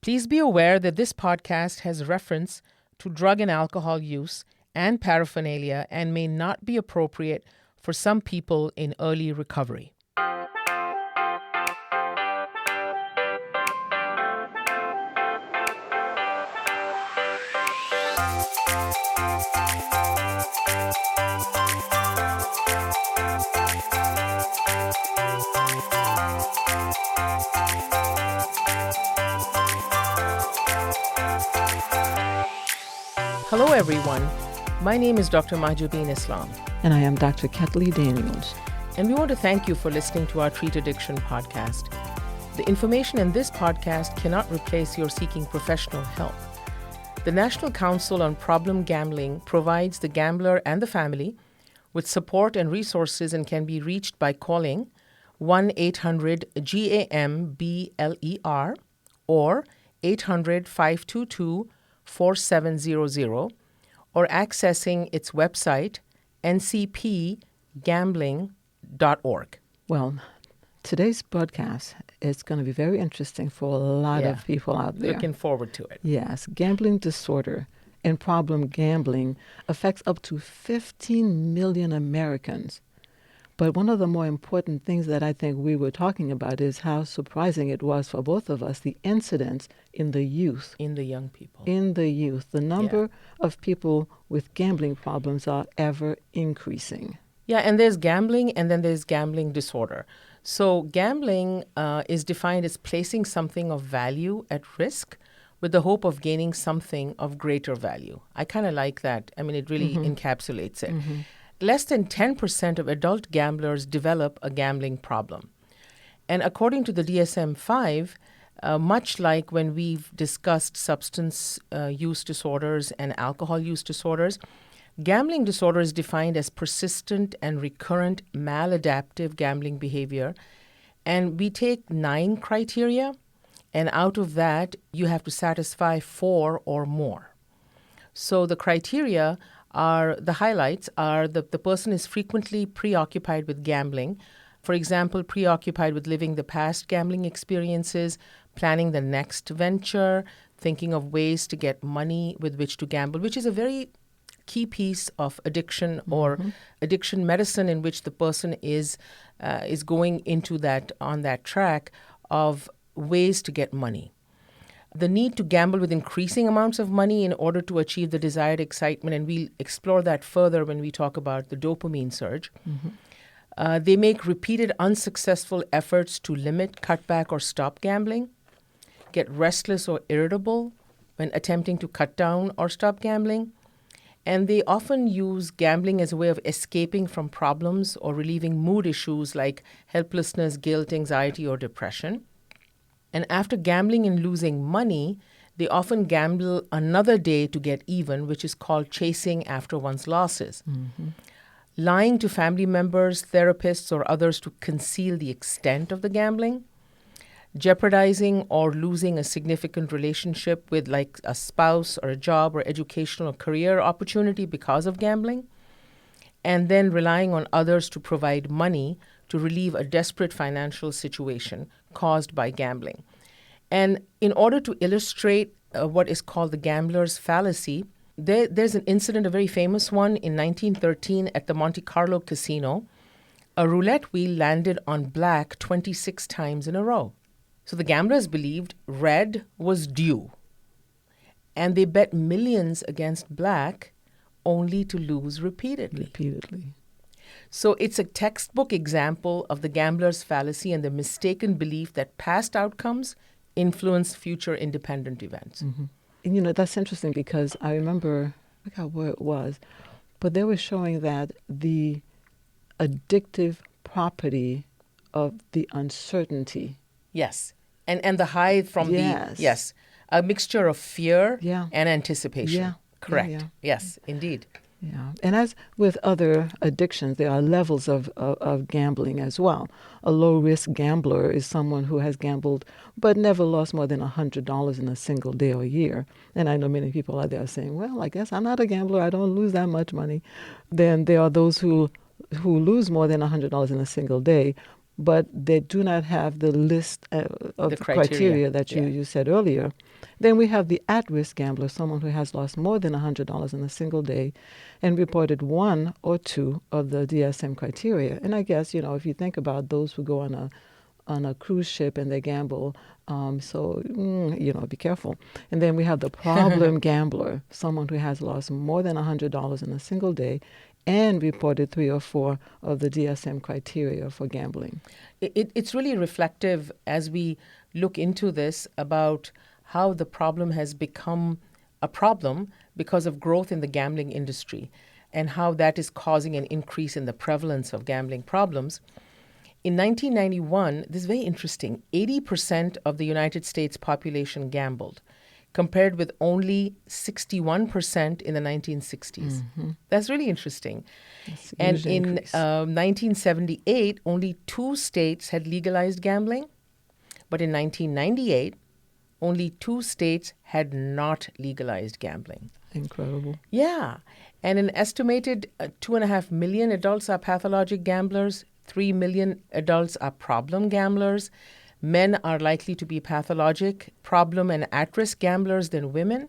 Please be aware that this podcast has reference to drug and alcohol use and paraphernalia and may not be appropriate for some people in early recovery. Hello, everyone. My name is Dr. Mahjubeen Islam. And I am Dr. Kathleen Daniels. And we want to thank you for listening to our Treat Addiction podcast. The information in this podcast cannot replace your seeking professional help. The National Council on Problem Gambling provides the gambler and the family with support and resources and can be reached by calling 1-800-GAMBLER or 800-522-4700 or accessing its website, ncpgambling.org. Well, today's broadcast is going to be very interesting for a lot of people out there. Looking forward to it. Yes, gambling disorder and problem gambling affects up to 15 million Americans. But one of the more important things that I think we were talking about is how surprising it was for both of us, the incidence in the youth. In the young people. In the youth. The number of people with gambling problems are ever increasing. Yeah, and there's gambling and then there's gambling disorder. So gambling is defined as placing something of value at risk with the hope of gaining something of greater value. I kind of like that. I mean, it really encapsulates it. Mm-hmm. Less than 10% of adult gamblers develop a gambling problem. And according to the DSM-5, much like when we've discussed substance use disorders and alcohol use disorders, gambling disorder is defined as persistent and recurrent maladaptive gambling behavior. And we take 9 criteria, and out of that, you have to satisfy 4 or more. So the criteria are, the highlights are the person is frequently preoccupied with gambling. For example, preoccupied with living the past gambling experiences, planning the next venture, thinking of ways to get money with which to gamble, which is a very key piece of addiction or addiction medicine, in which the person is going into that, on that track of ways to get money. The need to gamble with increasing amounts of money in order to achieve the desired excitement, and we'll explore that further when we talk about the dopamine surge. They make repeated unsuccessful efforts to limit, cut back, or stop gambling, get restless or irritable when attempting to cut down or stop gambling, and they often use gambling as a way of escaping from problems or relieving mood issues like helplessness, guilt, anxiety, or depression. And after gambling and losing money, they often gamble another day to get even, which is called chasing after one's losses. Lying to family members, therapists, or others to conceal the extent of the gambling. Jeopardizing or losing a significant relationship with, like, a spouse or a job or educational or career opportunity because of gambling. And then relying on others to provide money to relieve a desperate financial situation caused by gambling. And in order to illustrate what is called the gambler's fallacy, there's an incident, a very famous one, in 1913 at the Monte Carlo Casino. A roulette wheel landed on black 26 times in a row. So the gamblers believed red was due. And they bet millions against black only to lose repeatedly. So it's a textbook example of the gambler's fallacy and the mistaken belief that past outcomes influence future independent events. And, you know, that's interesting because I remember, I forgot where it was, but they were showing that the addictive property of the uncertainty. Yes. And the high from a mixture of fear and anticipation. Yeah. Correct. Yeah. Yes, indeed. Yeah. And as with other addictions, there are levels of gambling as well. A low-risk gambler is someone who has gambled but never lost more than $100 in a single day or year. And I know many people out there saying, well, I guess I'm not a gambler. I don't lose that much money. Then there are those who lose more than $100 in a single day, but they do not have the list of The criteria that Yeah. you said earlier. Then we have the at-risk gambler, someone who has lost more than $100 in a single day and reported one or two of the DSM criteria. And I guess, if you think about those who go on a cruise ship and they gamble, be careful. And then we have the problem gambler, someone who has lost more than $100 in a single day and reported three or four of the DSM criteria for gambling. It's really reflective as we look into this about how the problem has become a problem because of growth in the gambling industry and how that is causing an increase in the prevalence of gambling problems. In 1991, this is very interesting, 80% of the United States population gambled, compared with only 61% in the 1960s. That's really interesting. That's a And huge in increase. 1978, only 2 states had legalized gambling. But in 1998, only 2 states had not legalized gambling. Incredible. Yeah. And an estimated 2.5 million adults are pathologic gamblers. 3 million adults are problem gamblers. Men are likely to be pathologic, problem, and at-risk gamblers than women.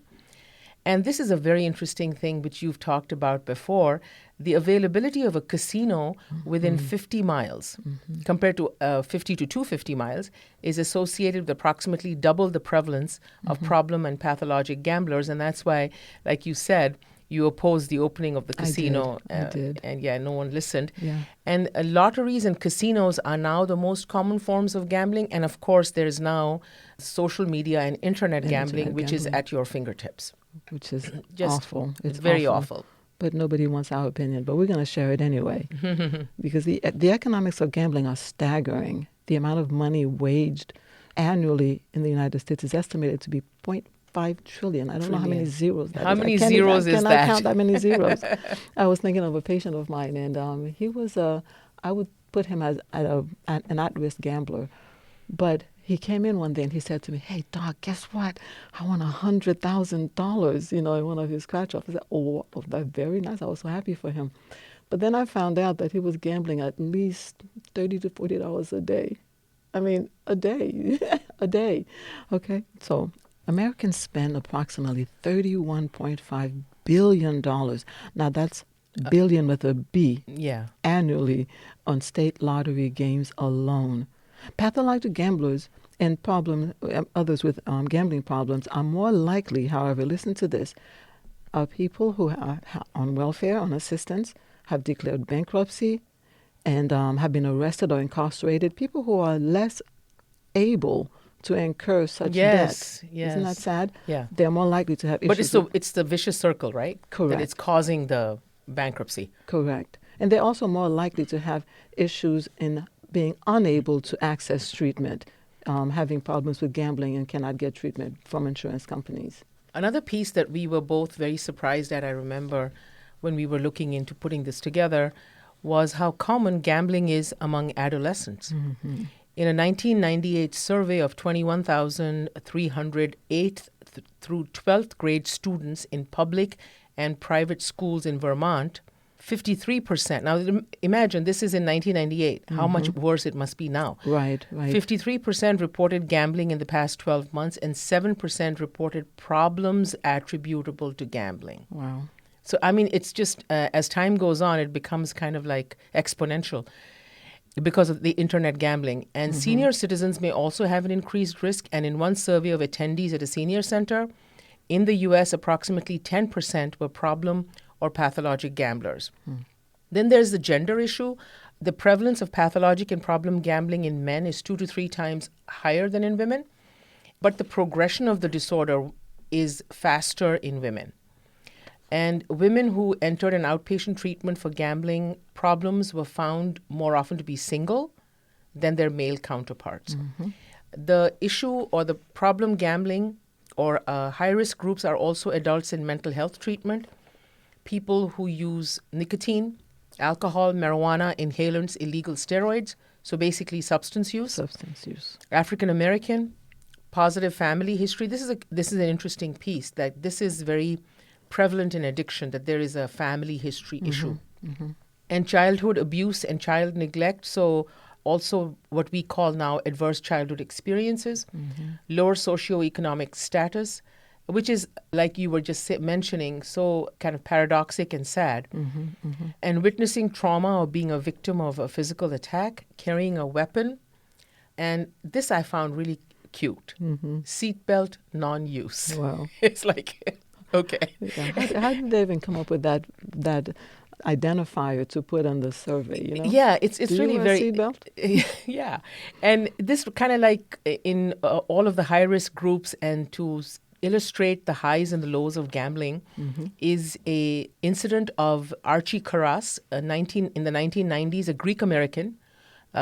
And this is a very interesting thing which you've talked about before. The availability of a casino within 50 miles compared to 50 to 250 miles is associated with approximately double the prevalence of problem and pathologic gamblers. And that's why, like you said, you opposed the opening of the casino. I did. And yeah, no one listened. Yeah. And lotteries and casinos are now the most common forms of gambling. And of course, there's now social media and internet gambling, which is gambling. at your fingertips. Which is Just- awful. It's very awful. But nobody wants our opinion. But we're going to share it anyway. Because the economics of gambling are staggering. The amount of money waged annually in the United States is estimated to be 0.5 trillion. I don't know how many zeros that is. How many I can't zeros even, is I that? cannot count that many zeros. I was thinking of a patient of mine, and he was I would put him as an at-risk gambler. But he came in one day and he said to me, "Hey, Doc, guess what? I won $100,000, in one of his scratch-offs." I said, "Oh, that's very nice." I was so happy for him. But then I found out that he was gambling at least $30 to $40 a day. I mean, a day, a day. Okay, so Americans spend approximately $31.5 billion. Now that's billion with a B Yeah. annually on state lottery games alone. Pathologic gamblers and others with gambling problems are more likely, however, listen to this, are people who are on welfare, on assistance, have declared bankruptcy, and have been arrested or incarcerated, people who are less able to incur such Yes, debt. yes. Isn't that sad? Yeah. They're more likely to have But issues. it's the vicious circle, right? Correct. That it's causing the bankruptcy. Correct. And they're also more likely to have issues in being unable to access treatment, having problems with gambling and cannot get treatment from insurance companies. Another piece that we were both very surprised at, I remember, when we were looking into putting this together, was how common gambling is among adolescents. In a 1998 survey of 21,300 8th through 12th grade students in public and private schools in Vermont, 53%. Now, imagine this is in 1998. How much worse it must be now. Right, right. 53% reported gambling in the past 12 months, and 7% reported problems attributable to gambling. Wow. So, I mean, it's just as time goes on, it becomes kind of like exponential because of the internet gambling. And senior citizens may also have an increased risk. And in one survey of attendees at a senior center, in the U.S., approximately 10% were problem or pathologic gamblers. Then there's the gender issue. The prevalence of pathologic and problem gambling in men is 2 to 3 times higher than in women, but the progression of the disorder is faster in women. And women who entered an outpatient treatment for gambling problems were found more often to be single than their male counterparts. The issue or the problem gambling or high-risk groups are also adults in mental health treatment, people who use nicotine, alcohol, marijuana, inhalants, illegal steroids, so basically substance use. Substance use. African American, positive family history. This is an interesting piece, that this is very prevalent in addiction, that there is a family history issue. And childhood abuse and child neglect. So also what we call now adverse childhood experiences, lower socioeconomic status, which is, like you were just mentioning, so kind of paradoxic and sad, and witnessing trauma or being a victim of a physical attack, carrying a weapon, and this I found really cute. Seatbelt non-use. Wow. It's like, okay. Yeah. How did they even come up with that identifier to put on the survey? You know? Yeah, it's Do you really wear a very seatbelt? yeah, and this kind of like in all of the high risk groups, and to illustrate the highs and the lows of gambling, is a incident of Archie Karras, in the 1990s, a Greek American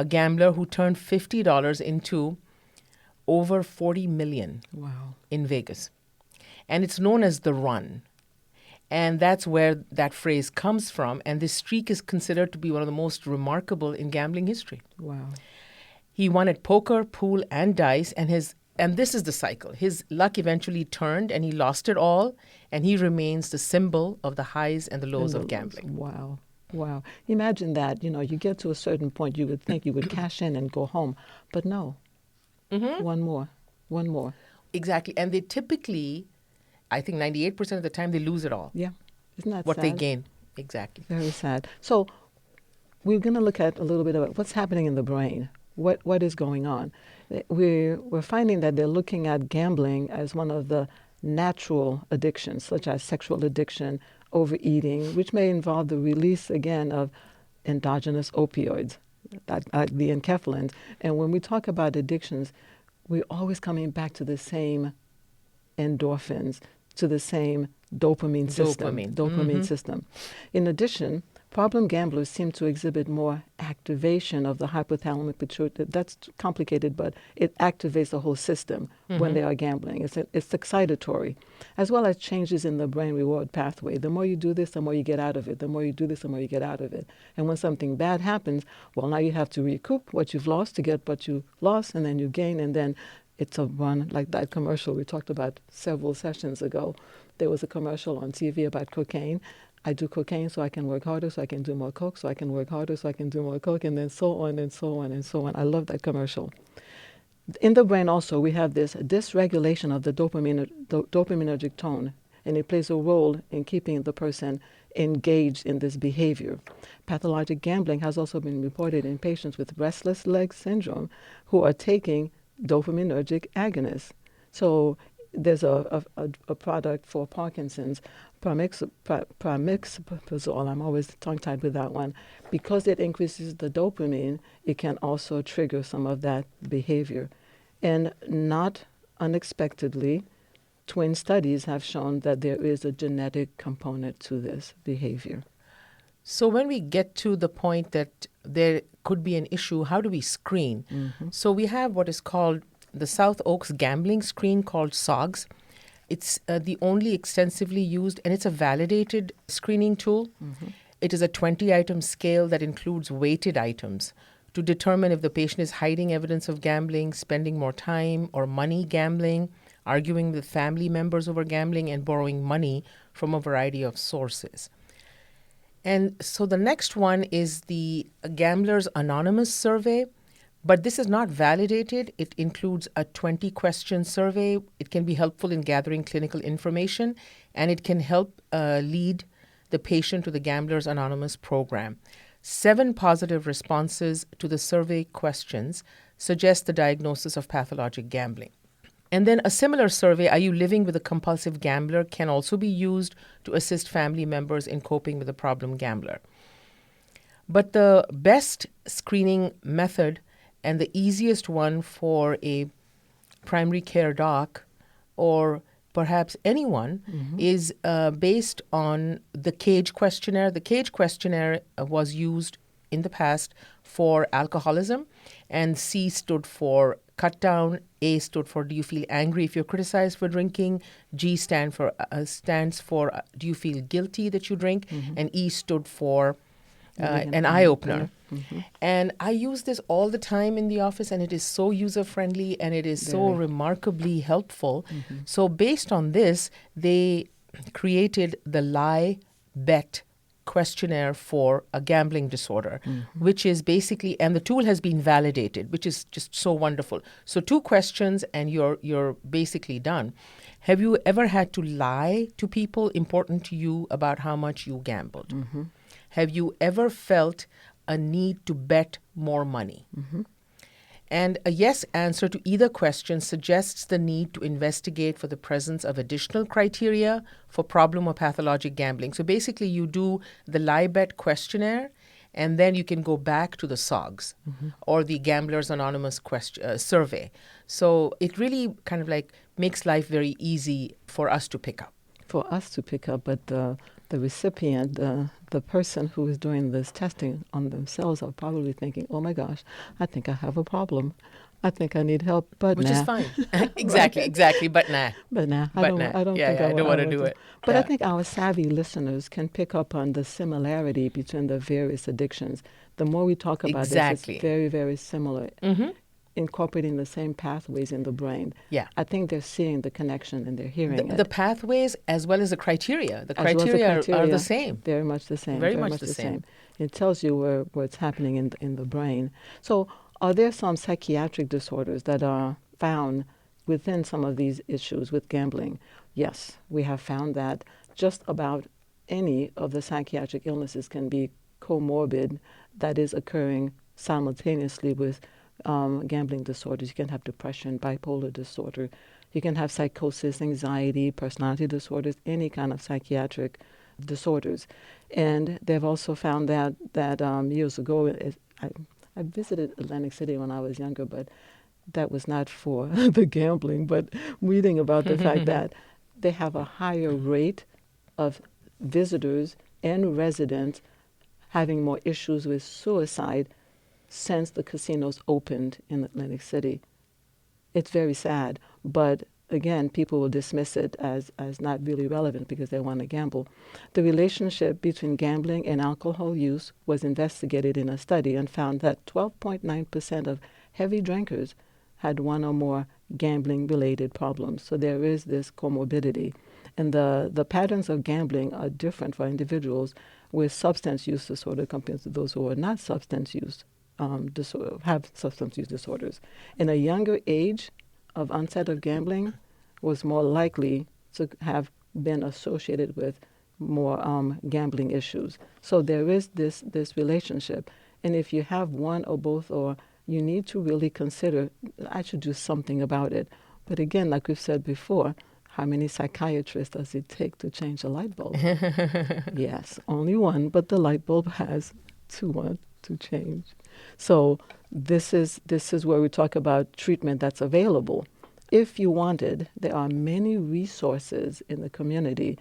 gambler who turned $50 into over 40 million Wow. in Vegas, and it's known as the run. And that's where that phrase comes from. And this streak is considered to be one of the most remarkable in gambling history. Wow. He won at poker, pool, and dice, and this is the cycle. His luck eventually turned, and he lost it all, and he remains the symbol of the highs and the lows of gambling. Wow. Wow. Imagine that. You get to a certain point, you would think you would cash in and go home. But no. One more. Exactly. And they typically, I think 98% of the time, they lose it all. Yeah. Isn't that what sad? they gain. Exactly. Very sad. So we're going to look at a little bit about what's happening in the brain. What is going on? We're finding that they're looking at gambling as one of the natural addictions, such as sexual addiction, overeating, which may involve the release again of endogenous opioids, the enkephalins. And when we talk about addictions, we're always coming back to the same endorphins, to the same dopamine system. In addition, problem gamblers seem to exhibit more activation of the hypothalamic pituitary. That's complicated, but it activates the whole system when they are gambling. It's excitatory, as well as changes in the brain reward pathway. The more you do this, the more you get out of it. The more you do this, the more you get out of it. And when something bad happens, well, now you have to recoup what you've lost to get what you lost, and then you gain, and then it's a run, like that commercial we talked about several sessions ago. There was a commercial on TV about cocaine. I do cocaine so I can work harder, so I can do more coke, so I can work harder, so I can do more coke, and then so on and so on and so on. I love that commercial. In the brain also, we have this dysregulation of the dopaminergic tone, and it plays a role in keeping the person engaged in this behavior. Pathologic gambling has also been reported in patients with restless leg syndrome who are taking dopaminergic agonists. So there's a product for Parkinson's, pramiprazole. I'm always tongue-tied with that one. Because it increases the dopamine, it can also trigger some of that behavior. And not unexpectedly, twin studies have shown that there is a genetic component to this behavior. So when we get to the point that there could be an issue, how do we screen? So we have what is called the South Oaks Gambling Screen, called SOGS. It's the only extensively used, and it's a validated screening tool. It is a 20-item scale that includes weighted items to determine if the patient is hiding evidence of gambling, spending more time or money gambling, arguing with family members over gambling, and borrowing money from a variety of sources. And so the next one is the Gamblers Anonymous survey, but this is not validated. It includes a 20-question survey. It can be helpful in gathering clinical information, and it can help lead the patient to the Gamblers Anonymous program. 7 positive responses to the survey questions suggest the diagnosis of pathologic gambling. And then a similar survey, Are You Living with a Compulsive Gambler?, can also be used to assist family members in coping with a problem gambler. But the best screening method and the easiest one for a primary care doc or perhaps anyone is based on the CAGE questionnaire. The CAGE questionnaire was used in the past for alcoholism, and C stood for cut down, A stood for do you feel angry if you're criticized for drinking, G stands for do you feel guilty that you drink, and E stood for an eye-opener. And I use this all the time in the office, and it is so user-friendly, and it is so remarkably helpful. So based on this, they created the Lie Bet questionnaire for a gambling disorder, which is basically, and the tool has been validated, which is just so wonderful. So 2 questions and you're basically done. Have you ever had to lie to people important to you about how much you gambled? Have you ever felt a need to bet more money? And a yes answer to either question suggests the need to investigate for the presence of additional criteria for problem or pathologic gambling. So basically, you do the LIBET questionnaire, and then you can go back to the SOGS or the Gamblers Anonymous survey. So it really kind of like makes life very easy for us to pick up. For us to pick up, but the recipient, the person who is doing this testing on themselves are probably thinking, oh my gosh, I think I have a problem. I think I need help, but Which nah. is fine. exactly. But nah. But nah, But I don't nah. think I don't want to do it. But I Yeah. think our savvy listeners can pick up on the similarity between the various addictions. The more we talk about Exactly. this, it's very, very similar, Mm-hmm. incorporating the same pathways in the brain. Yeah. I think they're seeing the connection and they're hearing The it. pathways as well as the criteria. The As well as the criteria are criteria, the same. Very much the same. Very much the same. It tells you where it's happening in the brain. So are there some psychiatric disorders that are found within some of these issues with gambling? Yes, we have found that just about any of the psychiatric illnesses can be comorbid, that is occurring simultaneously with gambling disorders. You can have depression, bipolar disorder. You can have psychosis, anxiety, personality disorders, any kind of psychiatric disorders. And they've also found that years ago, I visited Atlantic City when I was younger, but that was not for the gambling, but reading about the fact that they have a higher rate of visitors and residents having more issues with suicide since the casinos opened in Atlantic City. It's very sad, but again, people will dismiss it as not really relevant because they want to gamble. The relationship between gambling and alcohol use was investigated in a study and found that 12.9% of heavy drinkers had one or more gambling-related problems. So there is this comorbidity. And the patterns of gambling are different for individuals with substance use disorder compared to those who are not substance use have substance use disorders. In a younger age of onset of gambling was more likely to have been associated with more gambling issues. So there is this relationship. And if you have one or both, or you need to really consider, I should do something about it. But again, like we've said before, how many psychiatrists does it take to change a light bulb? Yes, only one, but the light bulb has to change. So this is where we talk about treatment that's available. If you wanted, there are many resources in the community.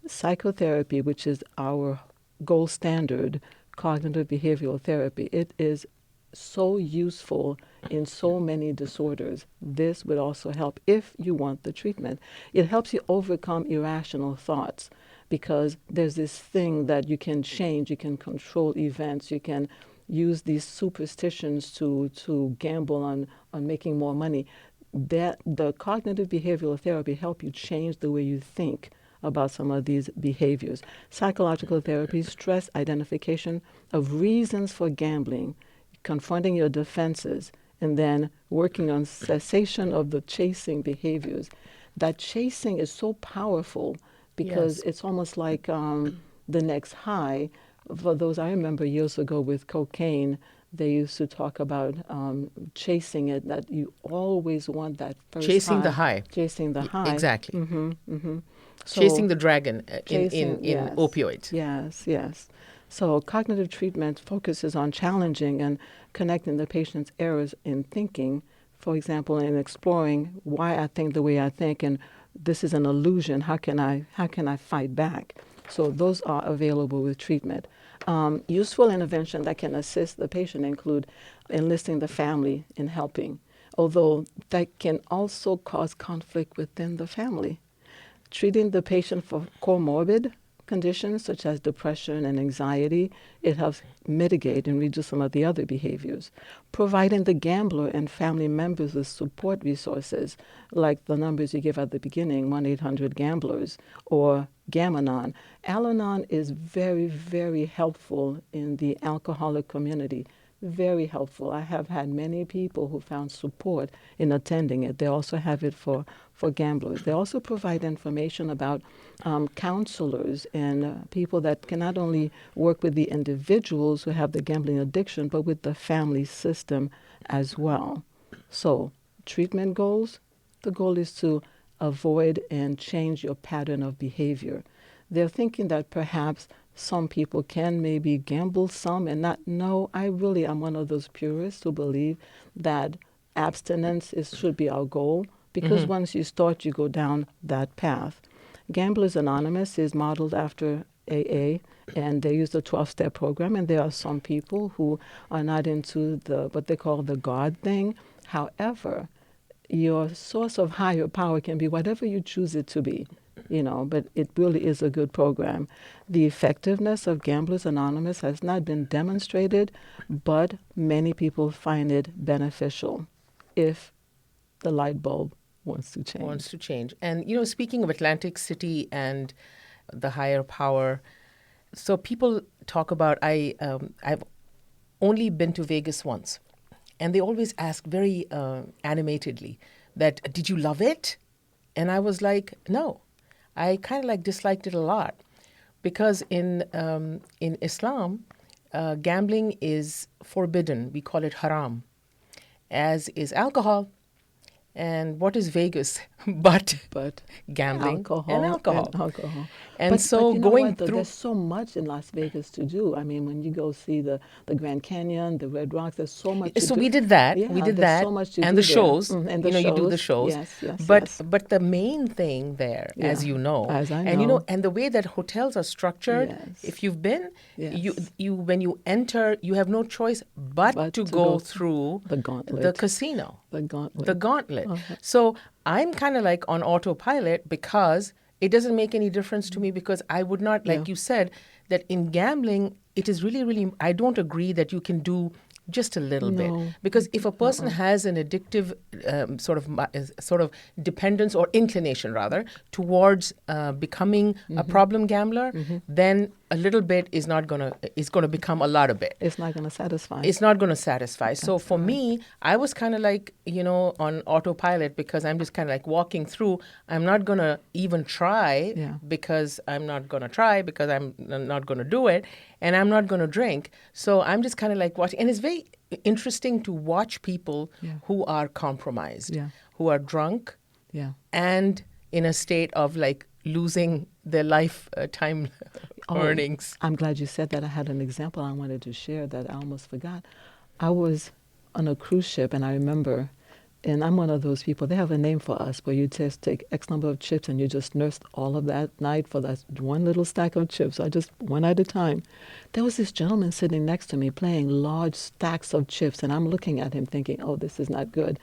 Psychotherapy, which is our gold standard, cognitive behavioral therapy, it is so useful in so many disorders. This would also help if you want the treatment. It helps you overcome irrational thoughts because there's this thing that you can change, you can control events, you can use these superstitions to gamble on making more money. That the cognitive behavioral therapy help you change the way you think about some of these behaviors. Psychological therapy, stress identification of reasons for gambling, confronting your defenses, and then working on cessation of the chasing behaviors. That chasing is so powerful because Yes. it's almost like the next high. For those I remember years ago with cocaine, they used to talk about chasing it, that you always want that first Chasing the high. Chasing the high. Exactly. So Chasing the dragon chasing, in yes. opioids. Yes. So cognitive treatment focuses on challenging and connecting the patient's errors in thinking, for example, in exploring why I think the way I think, and this is an illusion. How can I fight back? So those are available with treatment. Useful intervention that can assist the patient include enlisting the family in helping, although that can also cause conflict within the family. Treating the patient for comorbid conditions such as depression and anxiety, it helps mitigate and reduce some of the other behaviors. Providing the gambler and family members with support resources, like the numbers you gave at the beginning, 1-800-GAMBLERS or Gam-Anon. Al-Anon is very, very helpful in the alcoholic community. Very helpful. I have had many people who found support in attending it. They also have it for gamblers. They also provide information about counselors and people that can not only work with the individuals who have the gambling addiction, but with the family system as well. So, treatment goals, the goal is to avoid and change your pattern of behavior. They're thinking that perhaps some people can maybe gamble some and not know. I really am one of those purists who believe that abstinence should be our goal, because once you start, you go down that path. Gamblers Anonymous is modeled after AA, and they use the 12-step program, and there are some people who are not into what they call the God thing. However, your source of higher power can be whatever you choose it to be. But it really is a good program. The effectiveness of Gamblers Anonymous has not been demonstrated, but many people find it beneficial if the light bulb wants to change. And, speaking of Atlantic City and the higher power, so people talk about, I've only been to Vegas once, and they always ask very animatedly that, did you love it? And I was like, no. I kind of disliked it a lot, because in Islam, gambling is forbidden. We call it haram, as is alcohol. And what is Vegas but gambling and alcohol? And so going through, there's so much in Las Vegas to do. I mean, when you go see the Grand Canyon, the Red Rocks, there's so much to do. So we did that. Yeah, we did that. So much to and do the shows. And the shows. You do the shows. Yes. But the main thing there, as you know, as I and know. And the way that hotels are structured, if you've been, you when you enter, you have no choice but to go through the gauntlet, the casino, the gauntlet. So I'm kind of on autopilot, because it doesn't make any difference to me, because I would not, like you said, that in gambling, it is really, really, I don't agree that you can do just a little bit. Because if a person has an addictive sort of dependence or inclination, rather, towards becoming a problem gambler, then a little bit is going to become a lot of it. It's not going to satisfy. It's not going to satisfy. So for me, I was kind of on autopilot, because I'm just kind of walking through. I'm not going to even try, because I'm not going to try, because I'm not going to do it, and I'm not going to drink. So I'm just kind of watching. And it's very interesting to watch people who are compromised, who are drunk, and in a state of losing their lifetime earnings. I'm glad you said that. I had an example I wanted to share that I almost forgot. I was on a cruise ship, and I remember, and I'm one of those people, they have a name for us, where you just take X number of chips and you just nursed all of that night for that one little stack of chips. I just, one at a time. There was this gentleman sitting next to me playing large stacks of chips, and I'm looking at him thinking, oh, this is not good.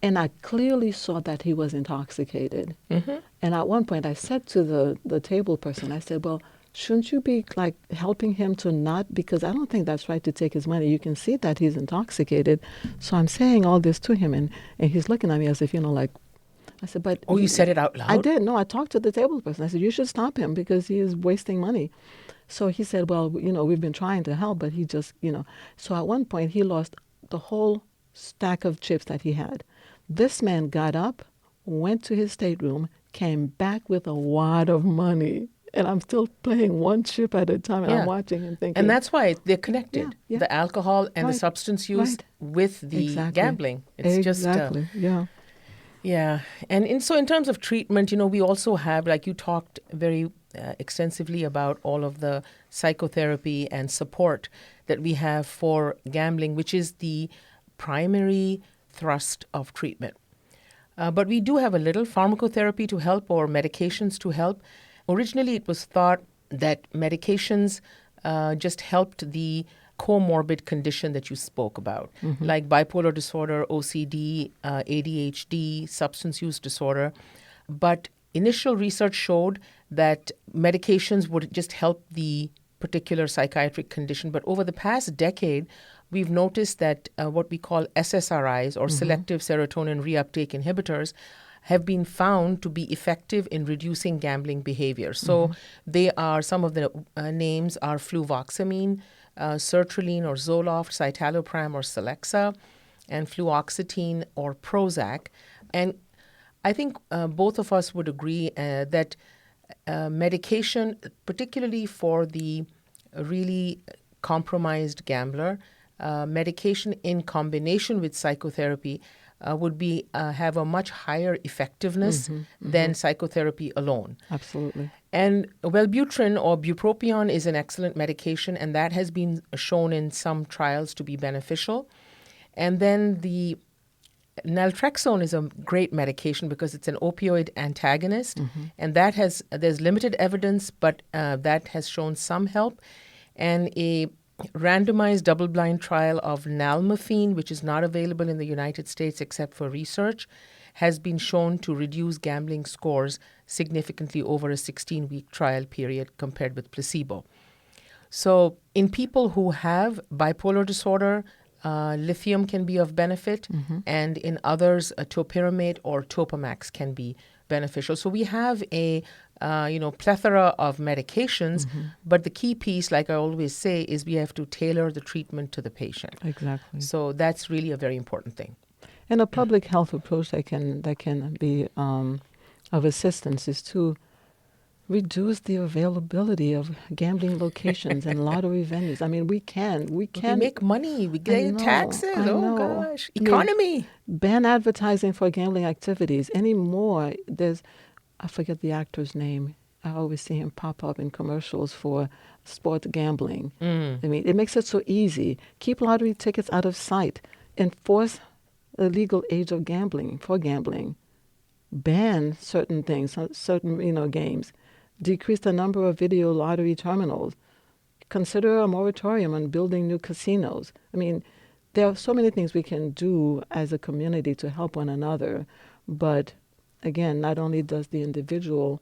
And I clearly saw that he was intoxicated. And at one point I said to the table person, I said, well, shouldn't you be helping him to not, because I don't think that's right to take his money. You can see that he's intoxicated. So I'm saying all this to him, and he's looking at me as if, I said, but... Oh, you said it out loud? I did. No, I talked to the table person. I said, you should stop him, because he is wasting money. So he said, well, we've been trying to help, but he just, So at one point he lost the whole stack of chips that he had. This man got up, went to his stateroom, came back with a wad of money. And I'm still playing one chip at a time, and I'm watching him thinking. And that's why they're connected, the alcohol and the substance use with the gambling. It's exactly. Yeah. And so in terms of treatment, we also have, you talked very extensively about all of the psychotherapy and support that we have for gambling, which is the primary thrust of treatment. But we do have a little pharmacotherapy to help, or medications to help. Originally, it was thought that medications just helped the comorbid condition that you spoke about, like bipolar disorder, OCD, ADHD, substance use disorder. But initial research showed that medications would just help the particular psychiatric condition. But over the past decade, we've noticed that what we call SSRIs, or selective serotonin reuptake inhibitors, have been found to be effective in reducing gambling behavior. So they are, some of the names are fluvoxamine, sertraline or Zoloft, citalopram or Celexa, and fluoxetine or Prozac. And I think both of us would agree that medication, particularly for the really compromised gambler, medication in combination with psychotherapy would be have a much higher effectiveness than psychotherapy alone. Absolutely. And Wellbutrin or bupropion is an excellent medication, and that has been shown in some trials to be beneficial. And then the naltrexone is a great medication because it's an opioid antagonist, and that there's limited evidence, but that has shown some help. And a randomized double-blind trial of nalmefene, which is not available in the United States except for research, has been shown to reduce gambling scores significantly over a 16-week trial period compared with placebo. So in people who have bipolar disorder, lithium can be of benefit, and in others, topiramate or Topamax can be beneficial. So we have a plethora of medications, but the key piece, like I always say, is we have to tailor the treatment to the patient. Exactly. So that's really a very important thing. And a public health approach that can be of assistance is to reduce the availability of gambling locations and lottery venues. I mean, we can We make money. We get taxes. Oh, gosh. Economy. Ban advertising for gambling activities anymore. I forget the actor's name. I always see him pop up in commercials for sport gambling. I mean, it makes it so easy. Keep lottery tickets out of sight. Enforce the legal age of gambling, for gambling. Ban certain things, certain games. Decrease the number of video lottery terminals. Consider a moratorium on building new casinos. I mean, there are so many things we can do as a community to help one another. But again, not only does the individual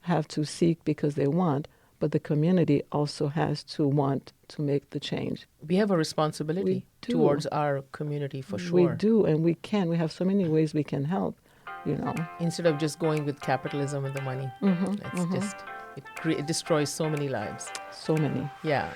have to seek because they want, but the community also has to want to make the change. We have a responsibility towards our community, for sure. We do, and we can. We have so many ways we can help. Instead of just going with capitalism and the money. It destroys so many lives. So many. Yeah.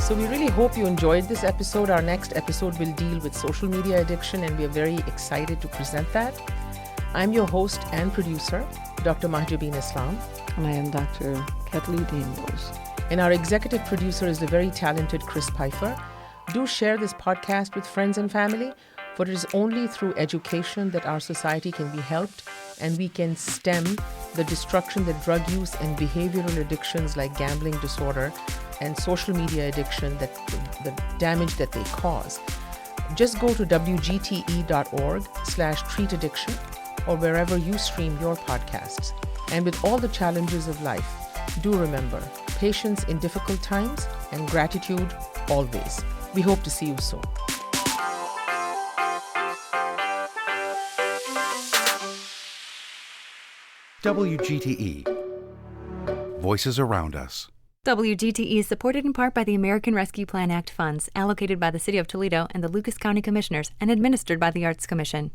So we really hope you enjoyed this episode. Our next episode will deal with social media addiction, and we are very excited to present that. I'm your host and producer, Dr. Mahjabeen Islam. And I am Dr. Kathleen Dean-Rose. And our executive producer is the very talented Chris Pfeiffer. Do share this podcast with friends and family, for it is only through education that our society can be helped and we can stem the destruction that drug use and behavioral addictions like gambling disorder and social media addiction, that the damage that they cause. Just go to wgte.org/treataddiction or wherever you stream your podcasts. And with all the challenges of life, do remember patience in difficult times and gratitude always. We hope to see you soon. WGTE. Voices around us. WGTE is supported in part by the American Rescue Plan Act funds allocated by the City of Toledo and the Lucas County Commissioners and administered by the Arts Commission.